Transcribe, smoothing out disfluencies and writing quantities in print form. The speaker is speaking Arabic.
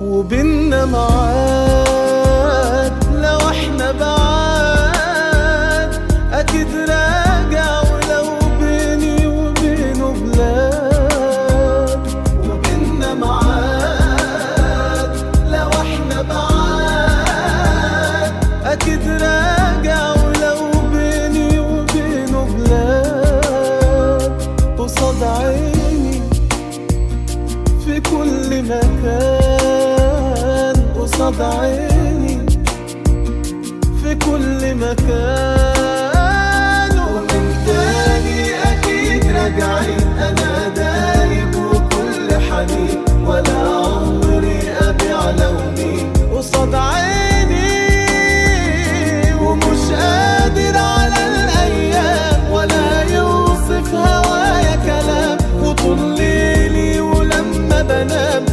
وبيننا معاد لو احنا بعاد اكيد راجع، ولو بيني وبينه بلاد. وبيننا معاد لو احنا بعاد اكيد راجع، ولو بيني وبينه بلاد. قصاد عيني في كل مكان، قصاد عيني في كل مكان. ومن تاني أكيد راجعين